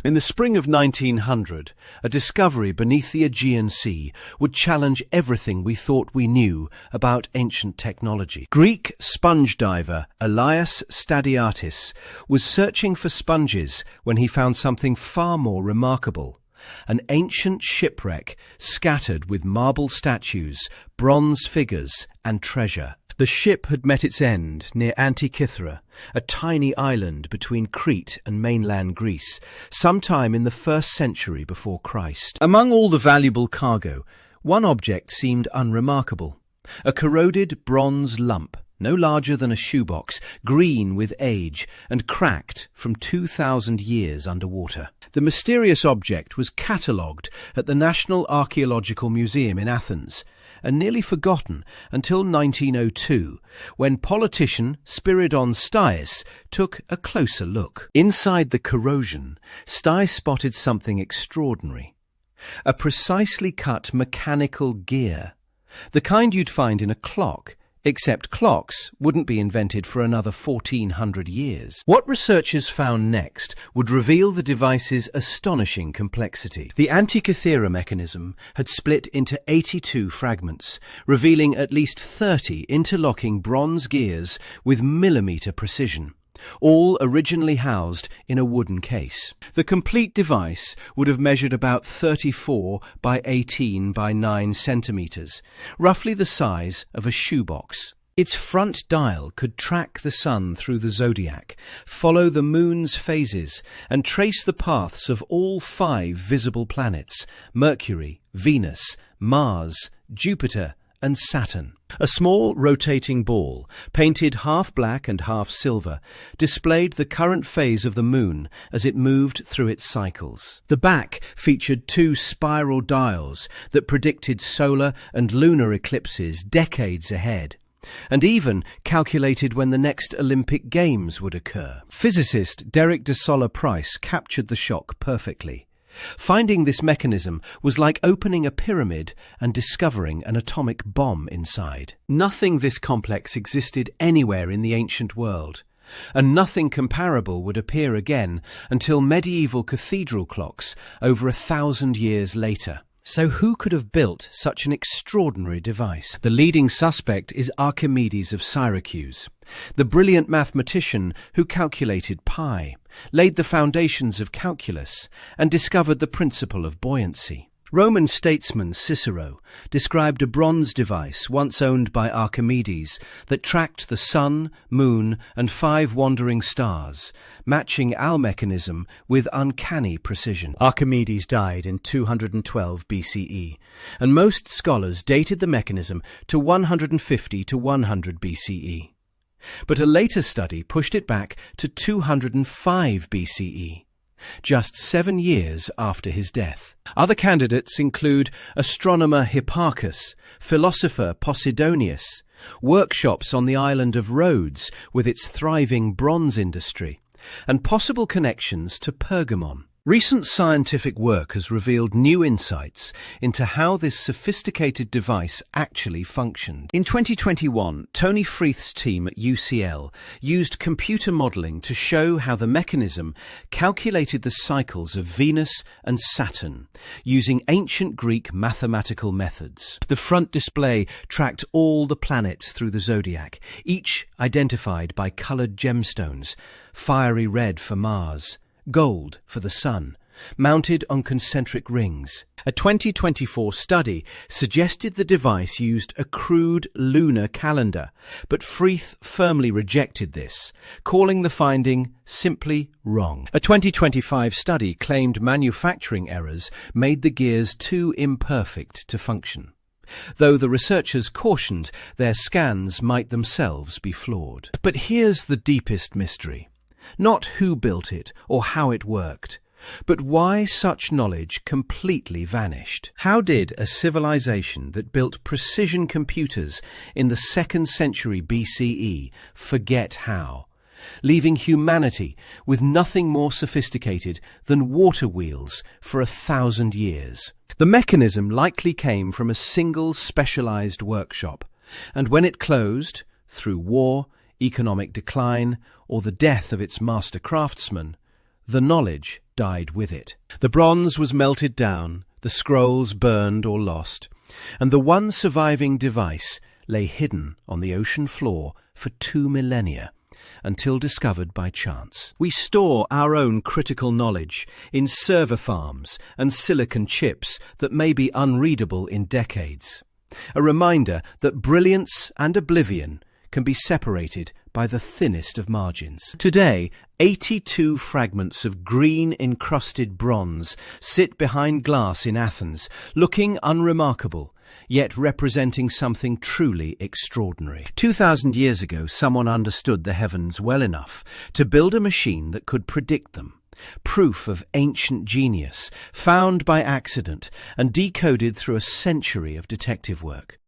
In the spring of 1900, a discovery beneath the Aegean Sea would challenge everything we thought we knew about ancient technology. Greek sponge diver Elias Stadiatis was searching for sponges when he found something far more remarkable: an ancient shipwreck scattered with marble statues, bronze figures, and treasure. The ship had met its end near Antikythera, a tiny island between Crete and mainland Greece, sometime in the 1st century before Christ. Among all the valuable cargo, one object seemed unremarkable: a corroded bronze lump, no larger than a shoebox, green with age and cracked from 2,000 years underwater. The mysterious object was catalogued at the National Archaeological Museum in Athens, and nearly forgotten until 1902, when politician Spiridon Stias took a closer look. Inside the corrosion, Stias spotted something extraordinary: a precisely cut mechanical gear, the kind you'd find in a clock, except clocks wouldn't be invented for another 1,400 years. What researchers found next would reveal the device's astonishing complexity. The Antikythera mechanism had split into 82 fragments, revealing at least 30 interlocking bronze gears with millimetre precision, all originally housed in a wooden case. The complete device would have measured about 34 by 18 by 9 centimetres, roughly the size of a shoebox. Its front dial could track the sun through the zodiac, follow the moon's phases, and trace the paths of all 5 visible planets: Mercury, Venus, Mars, Jupiter, and Saturn. A small rotating ball, painted half black and half silver, displayed the current phase of the moon as it moved through its cycles. The back featured 2 spiral dials that predicted solar and lunar eclipses decades ahead, and even calculated when the next Olympic Games would occur. Physicist Derek de Solla Price captured the shock perfectly. Finding this mechanism was like opening a pyramid and discovering an atomic bomb inside. Nothing this complex existed anywhere in the ancient world, and nothing comparable would appear again until medieval cathedral clocks over 1,000 years later. So who could have built such an extraordinary device? The leading suspect is Archimedes of Syracuse, the brilliant mathematician who calculated pi, laid the foundations of calculus, and discovered the principle of buoyancy. Roman statesman Cicero described a bronze device once owned by Archimedes that tracked the sun, moon, and 5 wandering stars, matching our mechanism with uncanny precision. Archimedes died in 212 BCE, and most scholars dated the mechanism to 150 to 100 BCE. But a later study pushed it back to 205 BCE. Just 7 years after his death. Other candidates include astronomer Hipparchus, philosopher Posidonius, workshops on the island of Rhodes with its thriving bronze industry, and possible connections to Pergamon. Recent scientific work has revealed new insights into how this sophisticated device actually functioned. In 2021, Tony Freeth's team at UCL used computer modelling to show how the mechanism calculated the cycles of Venus and Saturn using ancient Greek mathematical methods. The front display tracked all the planets through the zodiac, each identified by coloured gemstones: fiery red for Mars, gold for the Sun, mounted on concentric rings. A 2024 study suggested the device used a crude lunar calendar, but Freeth firmly rejected this, calling the finding simply wrong. A 2025 study claimed manufacturing errors made the gears too imperfect to function, though the researchers cautioned their scans might themselves be flawed. But here's the deepest mystery. Not who built it or how it worked, but why such knowledge completely vanished. How did a civilization that built precision computers in the 2nd century BCE forget how, leaving humanity with nothing more sophisticated than water wheels for 1,000 years? The mechanism likely came from a single specialized workshop, and when it closed, through war, economic decline, or the death of its master craftsman, the knowledge died with it. The bronze was melted down, the scrolls burned or lost, and the one surviving device lay hidden on the ocean floor for 2 millennia, until discovered by chance. We store our own critical knowledge in server farms and silicon chips that may be unreadable in decades. A reminder that brilliance and oblivion can be separated by the thinnest of margins. Today, 82 fragments of green-encrusted bronze sit behind glass in Athens, looking unremarkable, yet representing something truly extraordinary. 2,000 years ago, someone understood the heavens well enough to build a machine that could predict them. Proof of ancient genius, found by accident and decoded through a century of detective work.